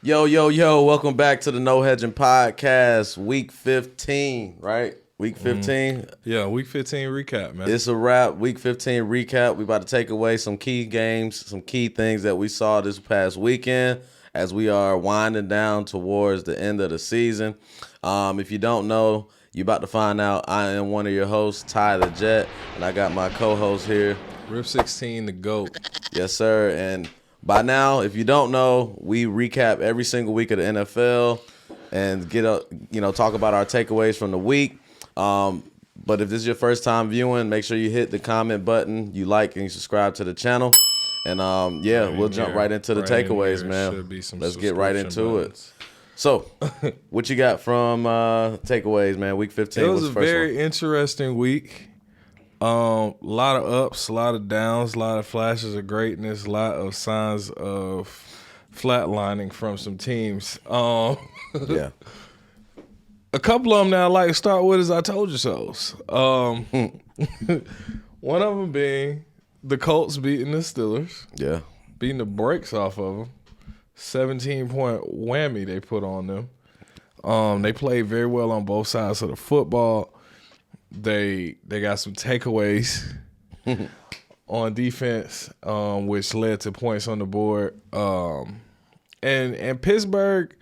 Yo, yo, yo, welcome back to the No Hedging Podcast, week 15, right? Week 15? Yeah, week 15 recap, man. It's a wrap, week 15 recap. We about to take away some key games, some key things that we saw this past weekend as we are winding down towards the end of the season. If you don't know, you're about to find out. I am one of your hosts, Ty the Jet, and I got my co-host here. Rip 16, the GOAT. Yes, sir, and by now, if you don't know, we recap every single week of the NFL and talk about our takeaways from the week. But if this is your first time viewing, make sure you hit the comment button, you like and you subscribe to the channel. And we'll jump right into the takeaways, man. Let's get right into it. So, what you got from takeaways, man? Week 15 It was a very interesting week. A lot of ups, a lot of downs, a lot of flashes of greatness, a lot of signs of flatlining from some teams. Yeah. A couple of them that I like to start with is I told you so's. One of them being the Colts beating the Steelers. Yeah. Beating the brakes off of them. 17-point whammy they put on them. They played very well on both sides of the football. They got some takeaways on defense, which led to points on the board. And Pittsburgh,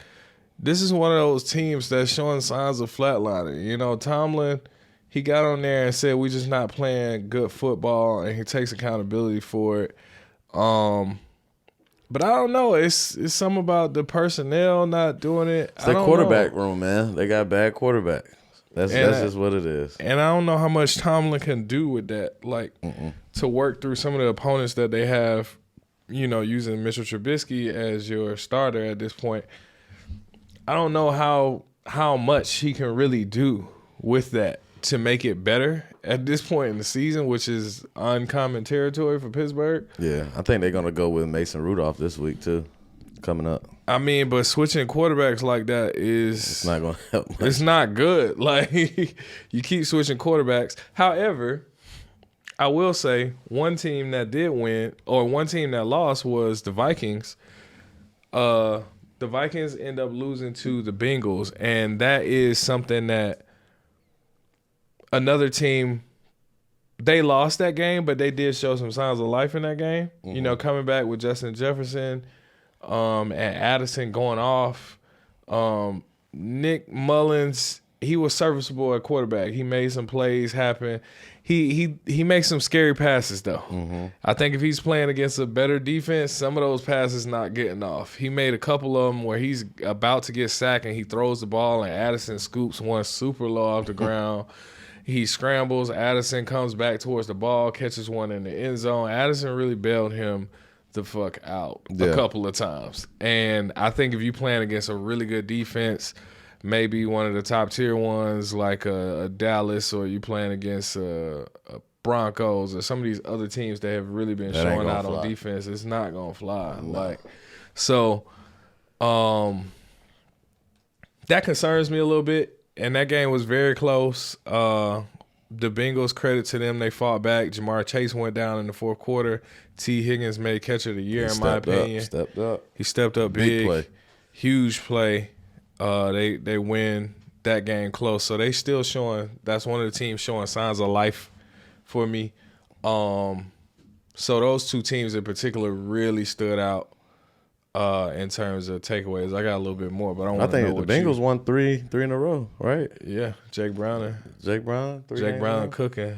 this is one of those teams that's showing signs of flatlining. You know, Tomlin, he got on there and said, we're just not playing good football, and he takes accountability for it. But I don't know. It's something about the personnel not doing it. It's the quarterback room, man. They got bad quarterback. That's just what it is. And I don't know how much Tomlin can do with that, like to work through some of the opponents that they have, you know, using Mitchell Trubisky as your starter at this point. I don't know how much he can really do with that to make it better at this point in the season, which is uncommon territory for Pittsburgh. Yeah, I think they're going to go with Mason Rudolph this week, too, coming up. I mean, but switching quarterbacks like that it's not going to help much. It's not good. Like, you keep switching quarterbacks. However, I will say one team that did win, or one team that lost, was the Vikings. The Vikings end up losing to the Bengals, and that is something that another team, they lost that game, but they did show some signs of life in that game. Mm-hmm. You know, coming back with Justin Jefferson and Addison going off. Nick Mullins, he was serviceable at quarterback. He made some plays happen. He makes some scary passes, though. Mm-hmm. I think if he's playing against a better defense, some of those passes not getting off. He made a couple of them where he's about to get sacked and he throws the ball and Addison scoops one super low off the ground. He scrambles. Addison comes back towards the ball, catches one in the end zone. Addison really bailed him the fuck out a couple of times. And I think if you playing against a really good defense, maybe one of the top tier ones like a Dallas, or you playing against a Broncos or some of these other teams that have really been showing out on defense, it's not gonna fly. No. That concerns me a little bit. And that game was very close. The Bengals, credit to them, they fought back. Jamar Chase went down in the fourth quarter. T. Higgins made catch of the year, in my opinion. He stepped up big play. Huge play. They win that game close. So they still showing, that's one of the teams showing signs of life for me. So those two teams in particular really stood out in terms of takeaways. I got a little bit more, but I think the Bengals won three in a row, right? Yeah, Jake Brown cooking.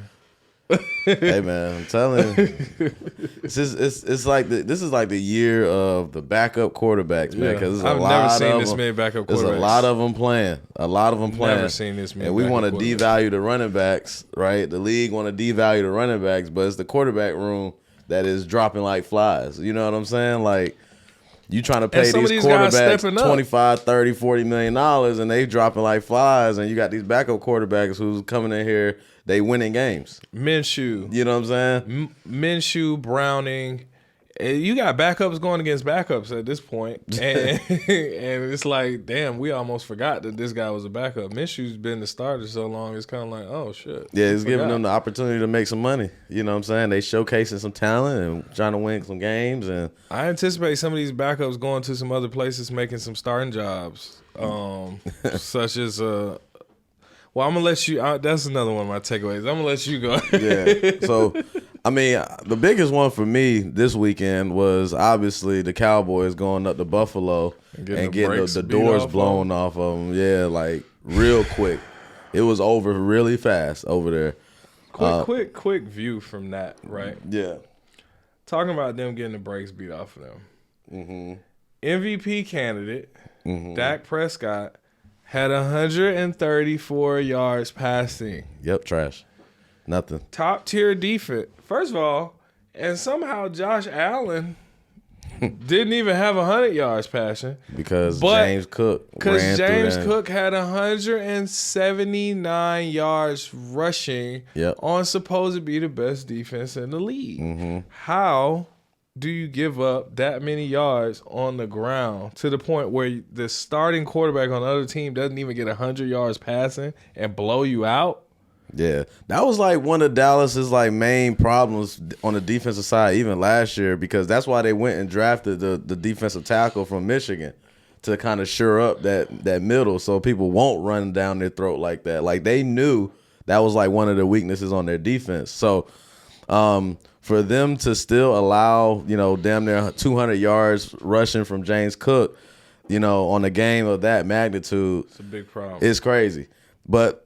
Hey man, I'm telling you, this is like the year of the backup quarterbacks, man. Because I've never seen this many backup quarterbacks. There's a lot of them playing. Never seen this many. And we want to devalue the running backs, right? The league want to devalue the running backs, but it's the quarterback room that is dropping like flies. You know what I'm saying? Like, you trying to pay these quarterbacks $25, $30, $40 million, and they dropping like flies, and you got these backup quarterbacks who's coming in here, they winning games. Minshew. You know what I'm saying? Minshew, Browning, You got backups going against backups at this point, and it's like, damn, we almost forgot that this guy was a backup. Minshew's been the starter so long, it's kind of like, oh shit. Yeah, it's giving them the opportunity to make some money. You know what I'm saying? They showcasing some talent and trying to win some games. And I anticipate some of these backups going to some other places, making some starting jobs, such as well, I'm gonna let you. That's another one of my takeaways. I'm gonna let you go. Yeah. So, I mean, the biggest one for me this weekend was obviously the Cowboys going up to Buffalo and getting the doors blown off of them. Yeah, like real quick. It was over really fast over there. Quick view from that, right? Yeah. Talking about them getting the brakes beat off of them. Mm-hmm. MVP candidate, Dak Prescott, had 134 yards passing. Yep, trash. Nothing. Top tier defense. First of all, and somehow Josh Allen didn't even have 100 yards passing. Because James Cook had 179 yards rushing on supposed to be the best defense in the league. Mm-hmm. How do you give up that many yards on the ground to the point where the starting quarterback on the other team doesn't even get 100 yards passing and blow you out? Yeah, that was like one of Dallas's like main problems on the defensive side, even last year, because that's why they went and drafted the defensive tackle from Michigan to kind of shore up that middle, so people won't run down their throat like that. Like they knew that was like one of the weaknesses on their defense. So for them to still allow, damn near 200 yards rushing from James Cook, on a game of that magnitude, it's a big problem. It's crazy, but.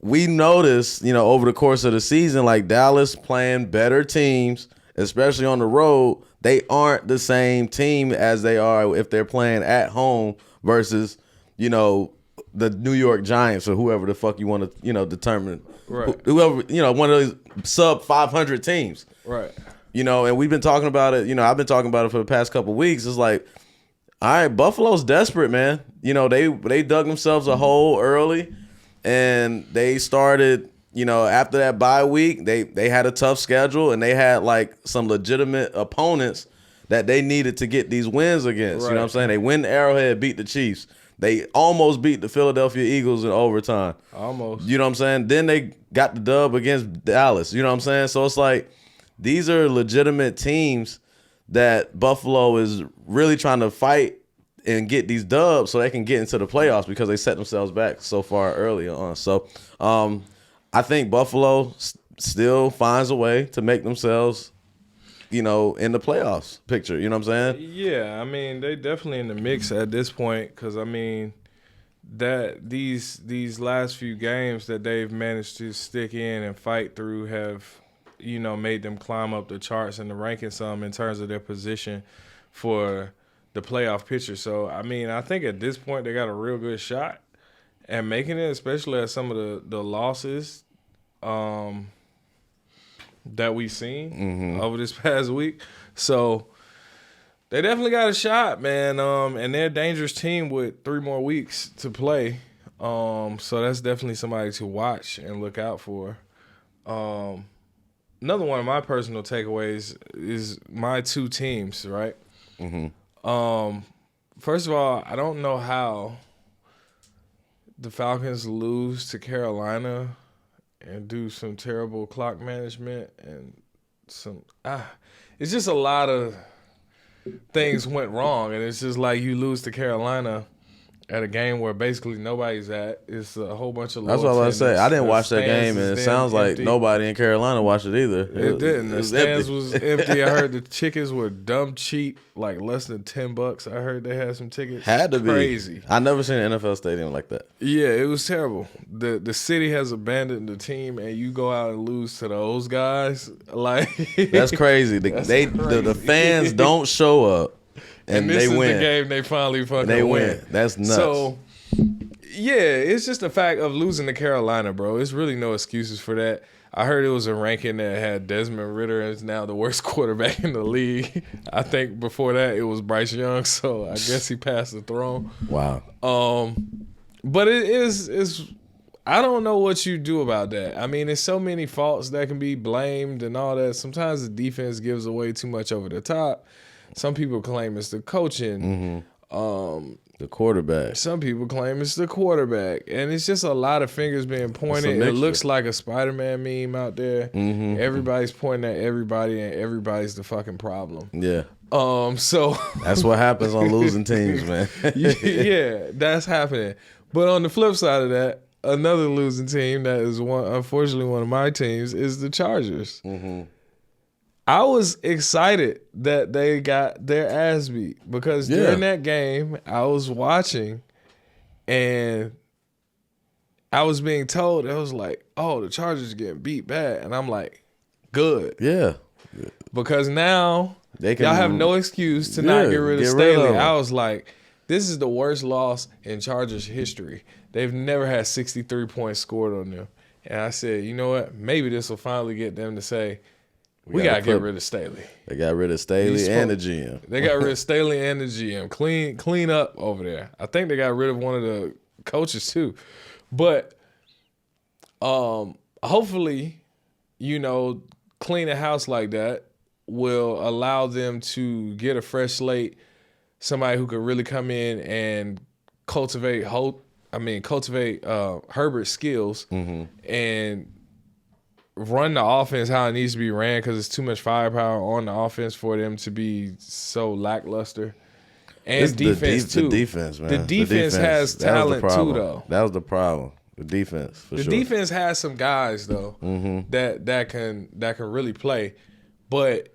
We noticed, over the course of the season, like Dallas playing better teams, especially on the road, they aren't the same team as they are if they're playing at home versus, the New York Giants or whoever the fuck you want to, determine. Right. Whoever, one of those sub 500 teams. Right. And we've been talking about it, I've been talking about it for the past couple of weeks. It's like, all right, Buffalo's desperate, man. They dug themselves a hole early. And they started, after that bye week, they had a tough schedule and they had like some legitimate opponents that they needed to get these wins against. Right. You know what I'm saying? They win Arrowhead, beat the Chiefs. They almost beat the Philadelphia Eagles in overtime. Almost. You know what I'm saying? Then they got the dub against Dallas. You know what I'm saying? So it's like these are legitimate teams that Buffalo is really trying to fight and get these dubs so they can get into the playoffs because they set themselves back so far early on. So I think Buffalo still finds a way to make themselves, in the playoffs picture. You know what I'm saying? Yeah, I mean, they definitely in the mix at this point because, I mean, that these last few games that they've managed to stick in and fight through have, made them climb up the charts and the rankings some in terms of their position for the playoff picture. So, I mean, I think at this point they got a real good shot at making it, especially at some of the losses that we've seen over this past week. So, they definitely got a shot, man. And they're a dangerous team with 3 more weeks to play. So, that's definitely somebody to watch and look out for. Another one of my personal takeaways is my 2 teams, right? Mm-hmm. First of all, I don't know how the Falcons lose to Carolina and do some terrible clock management and it's just a lot of things went wrong, and it's just like you lose to Carolina at a game where basically nobody's at. It's a whole bunch of. That's what I was say. I didn't watch that game, and it sounds like nobody in Carolina watched it either. It didn't. The stands was empty. I heard the tickets were dumb cheap, like less than $10. I heard they had some tickets. Had to be crazy. I never seen an NFL stadium like that. Yeah, it was terrible. The city has abandoned the team, and you go out and lose to those guys. Like that's crazy. The fans don't show up. And this is the game they finally fucking win. That's nuts. So, yeah, it's just the fact of losing to Carolina, bro. It's really no excuses for that. I heard it was a ranking that had Desmond Ridder as now the worst quarterback in the league. I think before that it was Bryce Young, so I guess he passed the throne. Wow. But it is I don't know what you do about that. I mean, there's so many faults that can be blamed and all that. Sometimes the defense gives away too much over the top. Some people claim it's the coaching. The quarterback. Some people claim it's the quarterback. And it's just a lot of fingers being pointed. It looks like a Spider-Man meme out there. Everybody's pointing at everybody, and everybody's the fucking problem. Yeah. So that's what happens on losing teams, man. Yeah, that's happening. But on the flip side of that, another losing team that is unfortunately one of my teams is the Chargers. I was excited that they got their ass beat because during that game I was watching and I was being told, it was like, oh, the Chargers are getting beat bad. And I'm like, good. Yeah. Because now y'all have no excuse to not get rid of Staley. I was like, this is the worst loss in Chargers history. They've never had 63 points scored on them. And I said, you know what? Maybe this will finally get them to say, we got to get rid of Staley. They got rid of Staley and the GM. They got rid of Staley and the GM. Clean up over there. I think they got rid of one of the coaches too. But hopefully, clean a house like that will allow them to get a fresh slate, somebody who could really come in and cultivate Herbert's skills and run the offense how it needs to be ran, because it's too much firepower on the offense for them to be so lackluster. And it's defense too. The defense, man. The defense has talent too, though. That was the problem. The defense, for sure. The defense has some guys though that can really play, but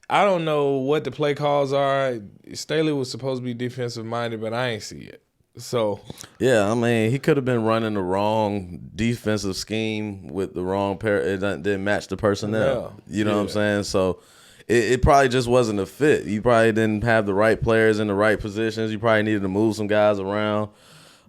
I don't know what the play calls are. Staley was supposed to be defensive minded, but I ain't see it. So yeah, I mean, he could have been running the wrong defensive scheme with the wrong pair. It didn't match the personnel. You know what I'm saying? So it probably just wasn't a fit. You probably didn't have the right players in the right positions. You probably needed to move some guys around.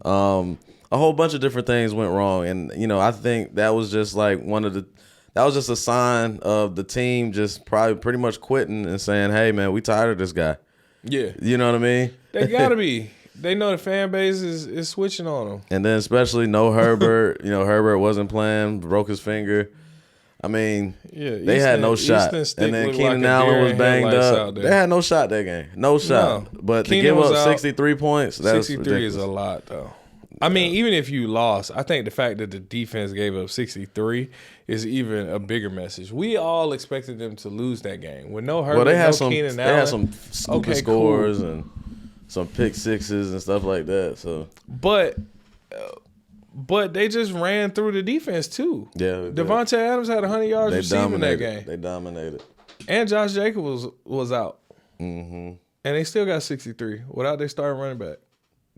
A whole bunch of different things went wrong, and I think that was just like that was just a sign of the team just probably pretty much quitting and saying, "Hey, man, we tired of this guy." Yeah, you know what I mean? They gotta be. They know the fan base is switching on them. And then especially no Herbert. Herbert wasn't playing, broke his finger. I mean, they had no shot. And then Keenan Allen was banged up. They had no shot that game. No shot. No. But to give up 63 points, that's 63 ridiculous. Is a lot, though. I mean, even if you lost, I think the fact that the defense gave up 63 is even a bigger message. We all expected them to lose that game. With no Herbert, Keenan Allen. They had some stupid scores and some pick sixes and stuff like that. So, but they just ran through the defense too. Yeah, Devontae Adams had 100 yards receiving that game. They dominated. And Josh Jacobs was out. And they still got 63 without their starting running back.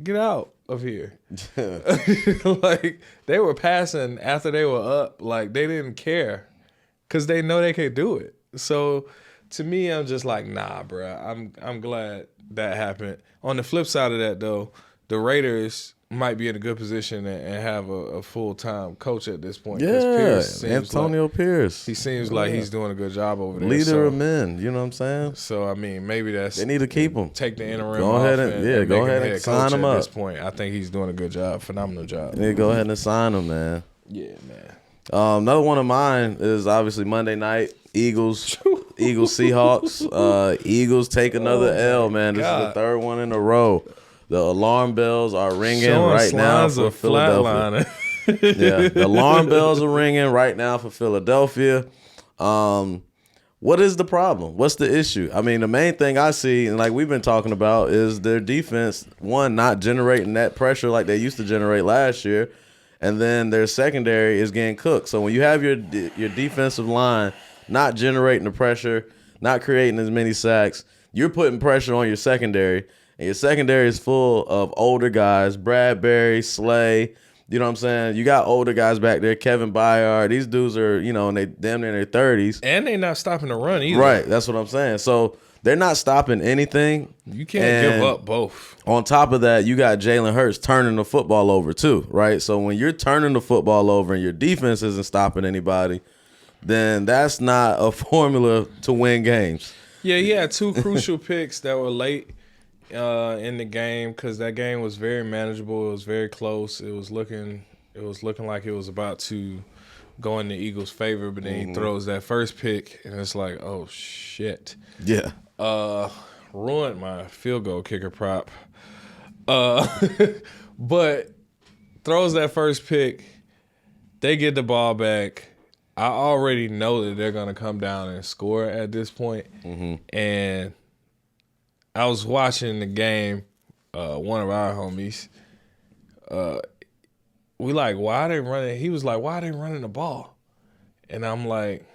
Get out of here. Like, they were passing after they were up. Like, they didn't care because they know they could do it. So, to me, I'm just like, nah, bro. I'm glad that happened. On the flip side of that, though, the Raiders might be in a good position and have a full-time coach at this point. Yeah, Antonio Pierce. He seems like he's doing a good job over there. Leader of men, you know what I'm saying? So, I mean, maybe they need to keep him. Take the interim go ahead and sign him up. At this point, I think he's doing a good job, phenomenal job. Yeah, go ahead and sign him, man. Yeah, man. Another one of mine is obviously Monday night, Eagles Seahawks. Eagles take another L, man. This is the third one in a row. The alarm bells are ringing right now for Philadelphia. Yeah, the alarm bells are ringing right now for Philadelphia. What is the problem? What's the issue? I mean, the main thing I see, and like we've been talking about, is their defense, one, not generating that pressure like they used to generate last year, and then their secondary is getting cooked. So when you have your defensive line not generating the pressure, not creating as many sacks, you're putting pressure on your secondary. And your secondary is full of older guys, Bradbury, Slay. You know what I'm saying? You got older guys back there, Kevin Byard. These dudes are, and they damn near in their 30s. And they're not stopping the run either. Right, that's what I'm saying. So they're not stopping anything. You can't give up both. On top of that, you got Jalen Hurts turning the football over too, right? So when you're turning the football over and your defense isn't stopping anybody, then that's not a formula to win games. Yeah, he had two crucial picks that were late in the game because that game was very manageable. It was very close. It was looking It was looking like it was about to go in the Eagles' favor, but then he throws that first pick, and it's like, oh, shit. Yeah. Ruined my field goal kicker prop. But throws that first pick. They get the ball back. I already know that they're going to come down and score at this point. And I was watching the game, one of our homies. We like, why are they running? He was like, why are they running the ball? And I'm like,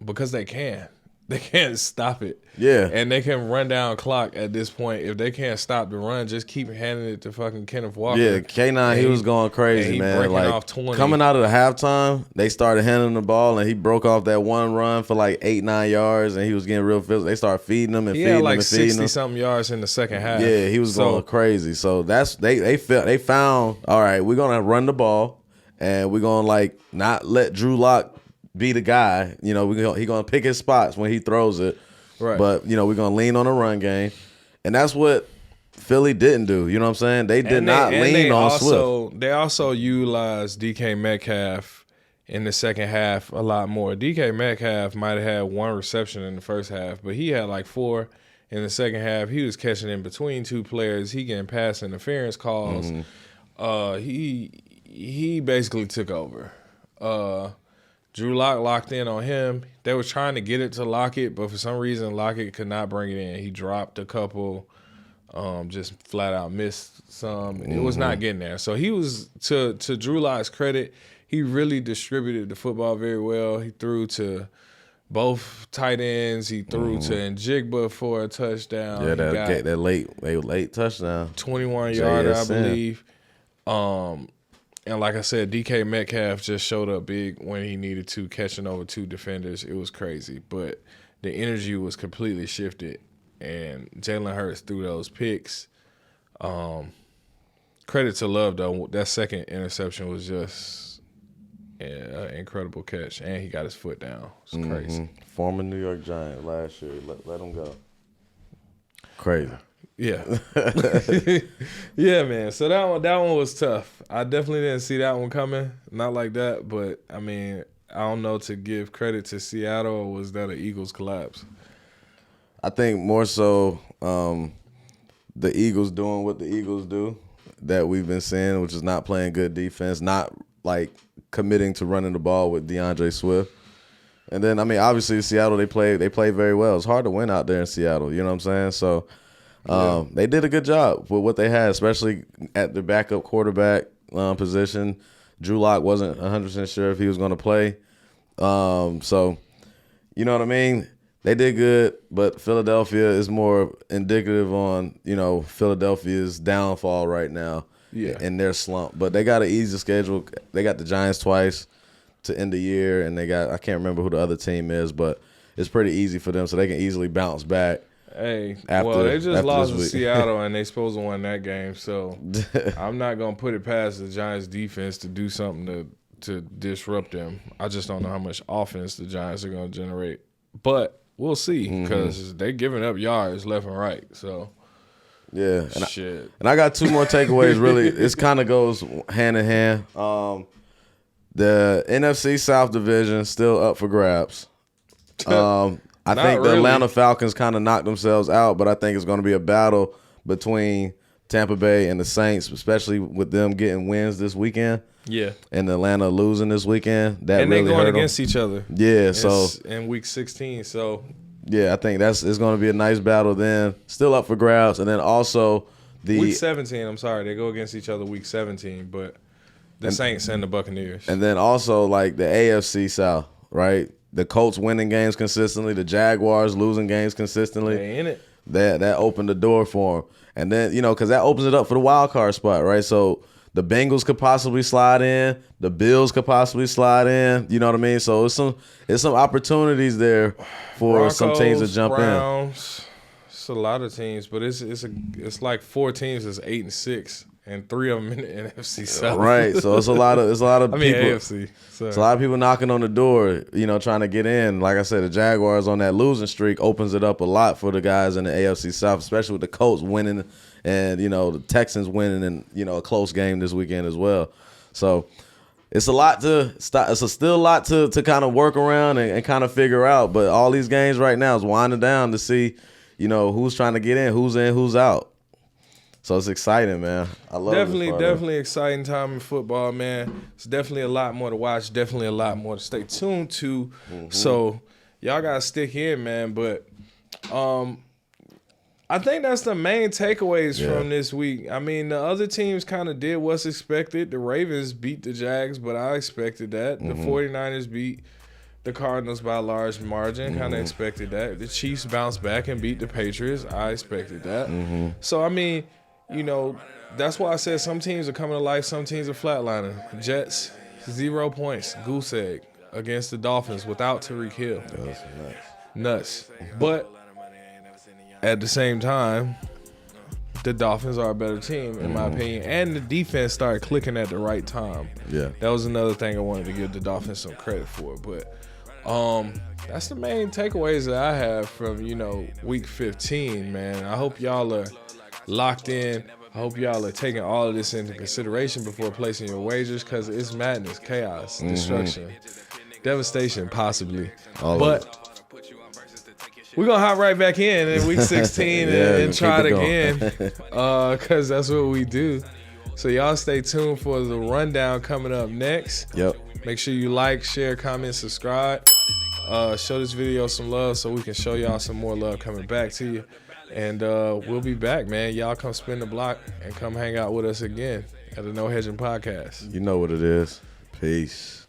because they can. They can't stop it. Yeah. And they can run down clock at this point. If they can't stop the run, just keep handing it to fucking Kenneth Walker. Yeah, K9, he was going crazy, man. Breaking like off 20. Coming out of the halftime, they started handing him the ball, and he broke off that one run for like 8-9 yards, and he was getting real physical. They started feeding him and he feeding had him like and feeding him. 60-something yards in the second half. Yeah, he was going crazy. So that's they found, all right, we're gonna run the ball, and we're gonna like not let Drew Lock be the guy. You know, he gonna pick his spots when he throws it. Right. But, you know, we're going to lean on the run game. And that's what Philly didn't do. You know what I'm saying? They did not lean on Swift. They also utilized DK Metcalf in the second half a lot more. DK Metcalf might have had one reception in the first half, but he had like 4 in the second half. He was catching in between two players. He getting pass interference calls. He basically took over. Drew Lock locked in on him. They were trying to get it to Lockett, but for some reason Lockett could not bring it in. He dropped a couple, just flat out missed some. It was not getting there. So he was, to Drew Lock's credit, he really distributed the football very well. He threw to both tight ends. He threw to Njigba for a touchdown. Yeah, that late touchdown. 21-yarder, I believe. And like I said, DK Metcalf just showed up big when he needed to, catching over 2 defenders. It was crazy. But the energy was completely shifted, and Jalen Hurts threw those picks. Credit to Love, though. That second interception was just an incredible catch, and he got his foot down. It's crazy. Former New York Giant last year. Let him go. Crazy. Yeah. Yeah, man. So that one was tough. I definitely didn't see that one coming. Not like that, but I mean, I don't know to give credit to Seattle, or was that an Eagles collapse? I think more so the Eagles doing what the Eagles do that we've been seeing, which is not playing good defense, not like committing to running the ball with DeAndre Swift. And then, I mean, obviously Seattle, they play very well. It's hard to win out there in Seattle, you know what I'm saying? So they did a good job with what they had, especially at the backup quarterback position. Drew Lock wasn't 100% sure if he was going to play. So, you know what I mean? They did good, but Philadelphia is more indicative on, you know, Philadelphia's downfall right now in their slump. But they got an easy schedule. They got the Giants twice to end the year, and they got, I can't remember who the other team is, but it's pretty easy for them, so they can easily bounce back. Hey, well, they just lost to Seattle, and they supposed to win that game. So I'm not gonna put it past the Giants' defense to do something to disrupt them. I just don't know how much offense the Giants are gonna generate, but we'll see because they're giving up yards left and right. So yeah, and I got 2 more takeaways. Really, this kind of goes hand in hand. The NFC South division still up for grabs. I think the Atlanta Falcons kind of knocked themselves out, but I think it's going to be a battle between Tampa Bay and the Saints, especially with them getting wins this weekend. Yeah. And Atlanta losing this weekend. That and really they're going hurt against them. each other. Yeah, so in week 16. So yeah, I think it's going to be a nice battle then. Still up for grabs. And then also week 17, I'm sorry, they go against each other week 17, but the Saints and the Buccaneers. And then also like the AFC South, right? The Colts winning games consistently, the Jaguars losing games consistently. They in it. That opened the door for them. And then, you know, because that opens it up for the wild card spot, right? So the Bengals could possibly slide in. The Bills could possibly slide in. You know what I mean? So it's some opportunities there for Broncos, some teams to jump Browns, in. It's a lot of teams, but it's like 4 teams that's 8-6. And 3 of them in the NFC South. Right, so it's a lot of people. AFC. Sorry. It's a lot of people knocking on the door, you know, trying to get in. Like I said, the Jaguars on that losing streak opens it up a lot for the guys in the AFC South, especially with the Colts winning and, you know, the Texans winning and, you know, a close game this weekend as well. So it's a lot to stop. It's still a lot to kind of work around and kind of figure out. But all these games right now is winding down to see, who's trying to get in, who's out. So it's exciting, man. I love it. Definitely exciting time in football, man. It's definitely a lot more to watch. Definitely a lot more to stay tuned to. So y'all gotta stick in, man. But I think that's the main takeaways from this week. I mean, the other teams kind of did what's expected. The Ravens beat the Jags, but I expected that. The 49ers beat the Cardinals by a large margin. Kind of expected that. The Chiefs bounced back and beat the Patriots. I expected that. So, I mean, that's why I said some teams are coming to life, some teams are flatlining. Jets, 0 points, goose egg against the Dolphins without Tyreek Hill. That's Nuts. But at the same time, the Dolphins are a better team, in my opinion. And the defense started clicking at the right time. Yeah. That was another thing I wanted to give the Dolphins some credit for. But that's the main takeaways that I have from, week 15, man. I hope y'all are locked in. I hope y'all are taking all of this into consideration before placing your wagers, because it's madness, chaos, destruction, devastation, possibly. But we're going to hop right back in week 16 and try it again, because that's what we do. So y'all stay tuned for the rundown coming up next. Yep. Make sure you like, share, comment, subscribe. Show this video some love so we can show y'all some more love coming back to you. And we'll be back, man. Y'all come spin the block and come hang out with us again at the No Hedging Podcast. You know what it is. Peace.